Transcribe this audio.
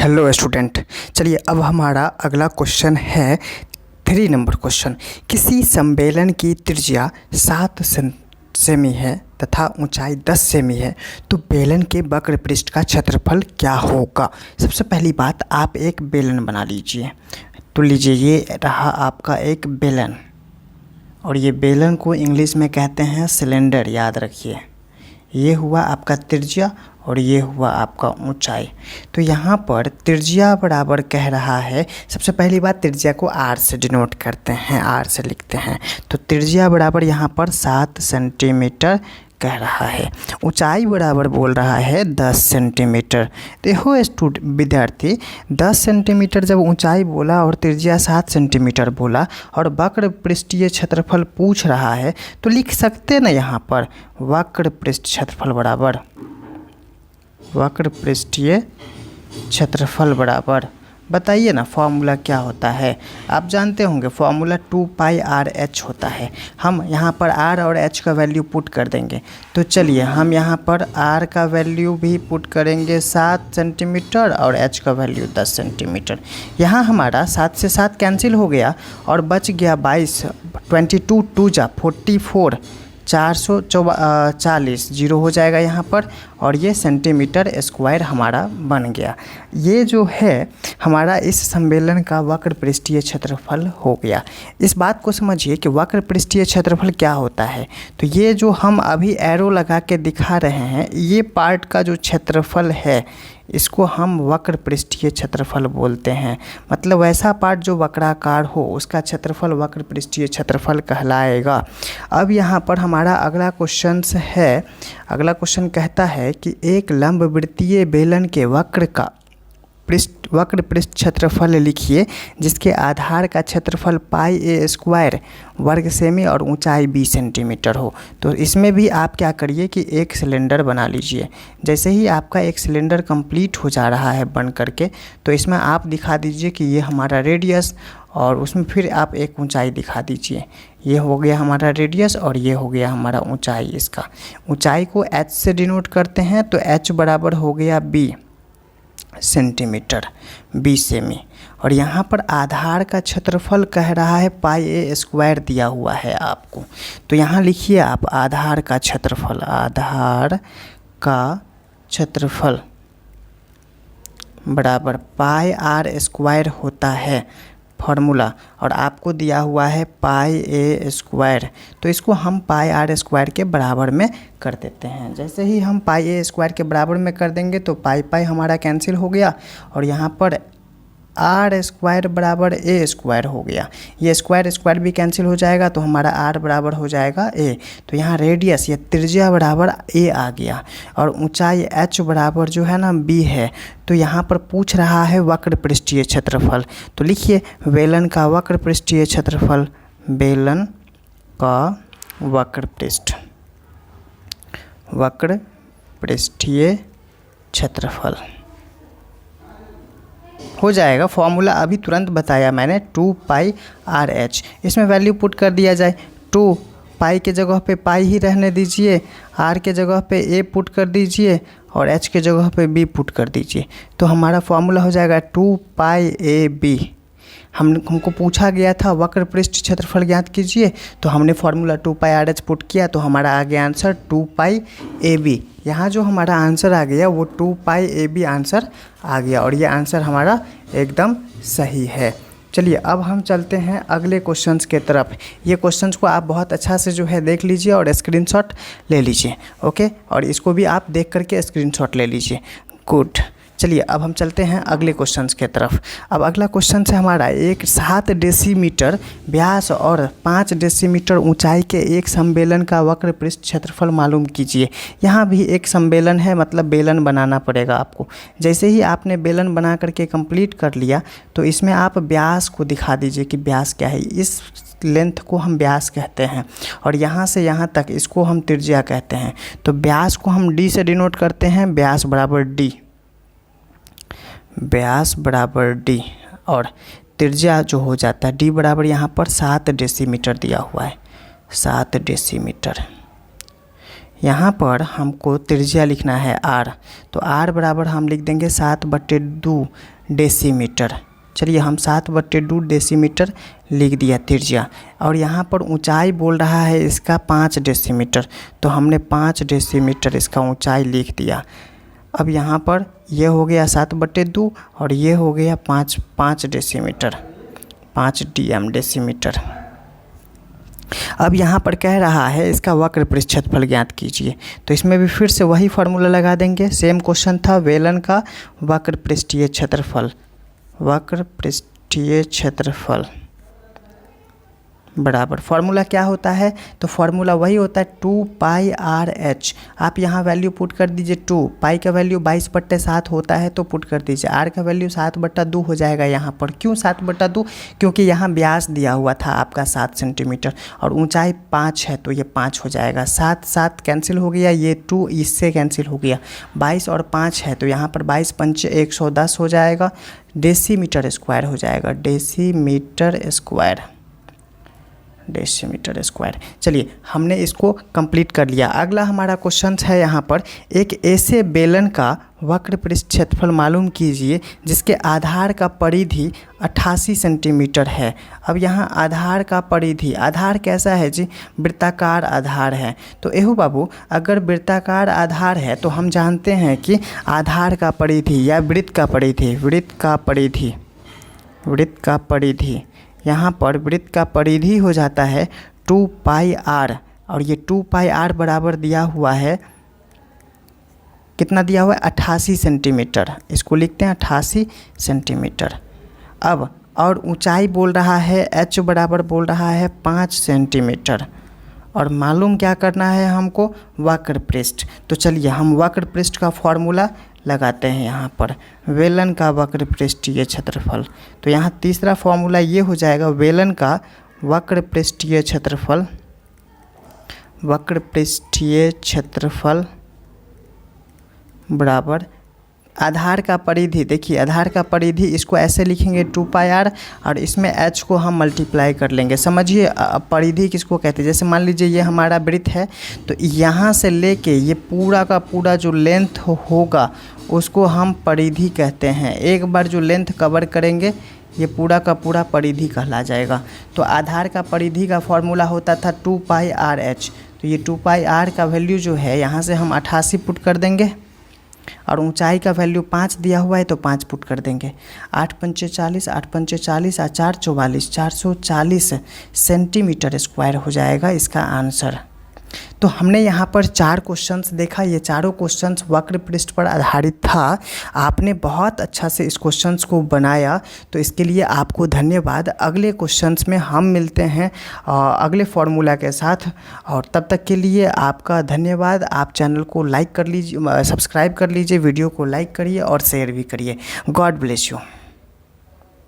Hello student, चलिए अब हमारा अगला क्वेश्चन है 3 नंबर क्वेश्चन। किसी सम्मेलन की त्रिज्या 7 सेमी है तथा ऊंचाई 10 सेमी है तो बेलन के वक्र पृष्ठ का क्षेत्रफल क्या होगा। सबसे पहली बात, आप एक बेलन बना लीजिए। तो लीजिए, ये रहा आपका एक बेलन और ये बेलन को इंग्लिश में कहते हैं सिलेंडर, याद रखिए। ये हुआ आपका त्रिज्या और ये हुआ आपका ऊंचाई। तो यहाँ पर त्रिज्या बराबर कह रहा है, सबसे पहली बात त्रिज्या को आर से डिनोट करते हैं, आर से लिखते हैं। तो त्रिज्या बराबर यहाँ पर 7 सेंटीमीटर कह रहा है। ऊंचाई बराबर बोल रहा है 10 सेंटीमीटर। देखो विद्यार्थी, 10 सेंटीमीटर जब ऊंचाई बोला और त्रिज्या 7 सेंटीमीटर बोला और वक्र पृष्ठीय क्षेत्रफल पूछ रहा है तो लिख सकते ना यहाँ पर वक्र पृष्ठ क्षेत्रफल बराबर वक्र पृष्ठीय क्षेत्रफल बराबर, बताइए ना फॉर्मूला क्या होता है। आप जानते होंगे फॉर्मूला 2πr/h होता है। हम यहाँ पर r और h का वैल्यू पुट कर देंगे। तो चलिए हम यहाँ पर r का वैल्यू भी पुट करेंगे 7 सेंटीमीटर और h का वैल्यू 10 सेंटीमीटर। यहाँ हमारा 7 से 7 कैंसिल हो गया और बच गया 22, 22 2 जा 44, 440 जीरो हो जाएगा यहाँ पर और ये सेंटीमीटर स्क्वायर हमारा बन गया। ये जो है हमारा इस सम्मेलन का वक्र पृष्ठीय क्षेत्रफल हो गया। इस बात को समझिए कि वक्र पृष्ठीय क्षेत्रफल क्या होता है। तो ये जो हम अभी एरो लगा के दिखा रहे हैं, ये पार्ट का जो क्षेत्रफल है इसको हम वक्र पृष्ठीय क्षेत्रफल बोलते हैं। मतलब वैसा पार्ट जो वक्राकार हो उसका क्षेत्रफल वक्र पृष्ठीय क्षेत्रफल कहलाएगा। अब यहाँ पर हमारा अगला क्वेश्चन है। अगला क्वेश्चन कहता है कि एक लंबवृत्तीय बेलन के वक्र पृष्ठ क्षेत्रफल लिखिए जिसके आधार का क्षेत्रफल πa² वर्ग सेमी और ऊंचाई 20 सेंटीमीटर हो। तो इसमें भी आप क्या करिए कि एक सिलेंडर बना लीजिए। जैसे ही आपका एक सिलेंडर कंप्लीट हो जा रहा है बन करके, तो इसमें आप दिखा दीजिए कि ये हमारा रेडियस और उसमें फिर आप एक ऊंचाई दिखा दीजिए। ये हो गया हमारा रेडियस और ये हो गया हमारा ऊंचाई। इसका ऊंचाई को h से डिनोट करते हैं तो h बराबर हो गया 20 सेंटीमीटर, 20 सेमी। और यहाँ पर आधार का क्षेत्रफल कह रहा है πa² दिया हुआ है आपको। तो यहाँ लिखिए आप आधार का क्षेत्रफल, आधार का क्षेत्रफल बराबर πr² होता है फॉर्मूला, और आपको दिया हुआ है πa²। तो इसको हम πr² के बराबर में कर देते हैं। जैसे ही हम πa² के बराबर में कर देंगे तो पाई हमारा कैंसिल हो गया और यहाँ पर r² बराबर a² हो गया। ये स्क्वायर भी कैंसिल हो जाएगा तो हमारा r बराबर हो जाएगा a। तो यहाँ रेडियस या त्रिज्या बराबर a आ गया और ऊंचाई h बराबर जो है ना b है। तो यहाँ पर पूछ रहा है वक्र पृष्ठीय क्षेत्रफल। तो लिखिए बेलन का वक्र पृष्ठीय क्षेत्रफल, बेलन का वक्र पृष्ठीय क्षेत्रफल हो जाएगा। फॉर्मूला अभी तुरंत बताया मैंने 2πr/h। इसमें वैल्यू पुट कर दिया जाए। 2 पाई के जगह पे पाई ही रहने दीजिए, r के जगह पे a पुट कर दीजिए और h के जगह पे b पुट कर दीजिए। तो हमारा फॉर्मूला हो जाएगा 2πab। हमको पूछा गया था वक्र पृष्ठ क्षेत्रफल ज्ञात कीजिए, तो हमने फॉर्मूला 2πr/h पुट किया तो हमारा आ गया आंसर 2πab। यहाँ जो हमारा आंसर आ गया वो 2πab आंसर आ गया और ये आंसर हमारा एकदम सही है। चलिए अब हम चलते हैं अगले क्वेश्चंस के तरफ। ये क्वेश्चंस को आप बहुत अच्छा से जो है देख लीजिए और स्क्रीनशॉट ले लीजिए। ओके, और इसको भी आप देख करके स्क्रीनशॉट ले लीजिए। गुड। चलिए अब हम चलते हैं अगले क्वेश्चंस के तरफ। अब अगला क्वेश्चन है हमारा, एक 7 डेसीमीटर व्यास और 5 डेसीमीटर ऊंचाई के एक सम्मेलन का वक्र पृष्ठ क्षेत्रफल मालूम कीजिए। यहाँ भी एक सम्मेलन है, मतलब बेलन बनाना पड़ेगा आपको। जैसे ही आपने बेलन बना करके कंप्लीट कर लिया तो इसमें आप व्यास को दिखा दीजिए कि व्यास क्या है। इस लेंथ को हम व्यास कहते हैं और यहाँ से यहाँ तक इसको हम त्रिज्या कहते हैं। तो व्यास को हम d से डिनोट करते हैं, व्यास बराबर d, व्यास बराबर d और त्रिज्या जो हो जाता है d बराबर यहाँ पर 7 डेसीमीटर दिया हुआ है, 7 डेसीमीटर। यहाँ पर हमको त्रिज्या लिखना है r, तो r बराबर हम लिख देंगे 7/2 डेसीमीटर। चलिए हम 7/2 डेसीमीटर लिख दिया त्रिज्या। और यहाँ पर ऊंचाई बोल रहा है इसका 5 डेसीमीटर, तो हमने 5 डेसीमीटर इसका ऊंचाई लिख दिया। अब यहाँ पर ये हो गया 7/2 और ये हो गया 5 डेसीमीटर, 5 डेसीमीटर। अब यहाँ पर कह रहा है इसका वक्र पृष्ठ क्षेत्रफल ज्ञात कीजिए, तो इसमें भी फिर से वही फार्मूला लगा देंगे। सेम क्वेश्चन था, बेलन का वक्र पृष्ठीय क्षेत्रफल, वक्र पृष्ठीय क्षेत्रफल बराबर फार्मूला क्या होता है, तो फार्मूला वही होता है 2πr/h। आप यहाँ वैल्यू पुट कर दीजिए 2, पाई का वैल्यू 22/7 होता है तो पुट कर दीजिए, r का वैल्यू 7/2 हो जाएगा यहाँ पर। क्यों 7/2? क्योंकि यहाँ व्यास दिया हुआ था आपका 7 सेंटीमीटर और ऊंचाई 5 है, तो ये 5 हो जाएगा। 7 कैंसिल हो गया, ये 2 इससे कैंसिल हो गया। 22 और 5 है, तो यहाँ पर 22 पंचे 110 हो जाएगा, डेसीमीटर स्क्वायर हो जाएगा, डेसीमीटर स्क्वायर। चलिए हमने इसको कंप्लीट कर लिया। अगला हमारा क्वेश्चन है यहाँ पर, एक ऐसे बेलन का वक्र पृष्ठ क्षेत्रफल मालूम कीजिए जिसके आधार का परिधि 88 सेंटीमीटर है। अब यहाँ आधार का परिधि, आधार कैसा है जी, वृत्ताकार आधार है। तो एहू बाबू अगर वृत्ताकार आधार है तो हम जानते हैं कि आधार का परिधि या वृत्त का परिधि यहाँ पर वृत्त का परिधि हो जाता है 2πr, और ये 2πr बराबर दिया हुआ है, कितना दिया हुआ है, 88 सेंटीमीटर। इसको लिखते हैं 88 सेंटीमीटर। अब और ऊंचाई बोल रहा है h बराबर बोल रहा है 5 सेंटीमीटर, और मालूम क्या करना है हमको, वक्र पृष्ठ। तो चलिए हम वक्र पृष्ठ का फॉर्मूला लगाते हैं यहाँ पर, बेलन का वक्र पृष्ठीय क्षेत्रफल। तो यहाँ तीसरा फॉर्मूला ये हो जाएगा, बेलन का वक्र पृष्ठीय क्षेत्रफल बराबर आधार का परिधि। देखिए आधार का परिधि इसको ऐसे लिखेंगे 2πr, और इसमें h को हम मल्टीप्लाई कर लेंगे। समझिए परिधि किसको कहते हैं, जैसे मान लीजिए ये हमारा वृत्त है, तो यहाँ से लेके ये पूरा का पूरा जो लेंथ होगा उसको हम परिधि कहते हैं। एक बार जो लेंथ कवर करेंगे ये पूरा का पूरा परिधि कहला जाएगा। तो आधार का परिधि का फॉर्मूला होता था 2πr/h, तो ये 2πr का वैल्यू जो है यहाँ से हम 88 पुट कर देंगे, और ऊंचाई का वैल्यू 5 दिया हुआ है तो 5 पुट कर देंगे। 8 पंचे 40, 8 पंचे 40 और 4 44, 440 सेंटीमीटर स्क्वायर हो जाएगा इसका आंसर। तो हमने यहाँ पर 4 क्वेश्चंस देखा, ये चारों क्वेश्चंस वक्र पृष्ठ पर आधारित था। आपने बहुत अच्छा से इस क्वेश्चंस को बनाया, तो इसके लिए आपको धन्यवाद। अगले क्वेश्चंस में हम मिलते हैं अगले फॉर्मूला के साथ, और तब तक के लिए आपका धन्यवाद। आप चैनल को लाइक कर लीजिए, सब्सक्राइब कर लीजिए, वीडियो को लाइक करिए और शेयर भी करिए। God bless you.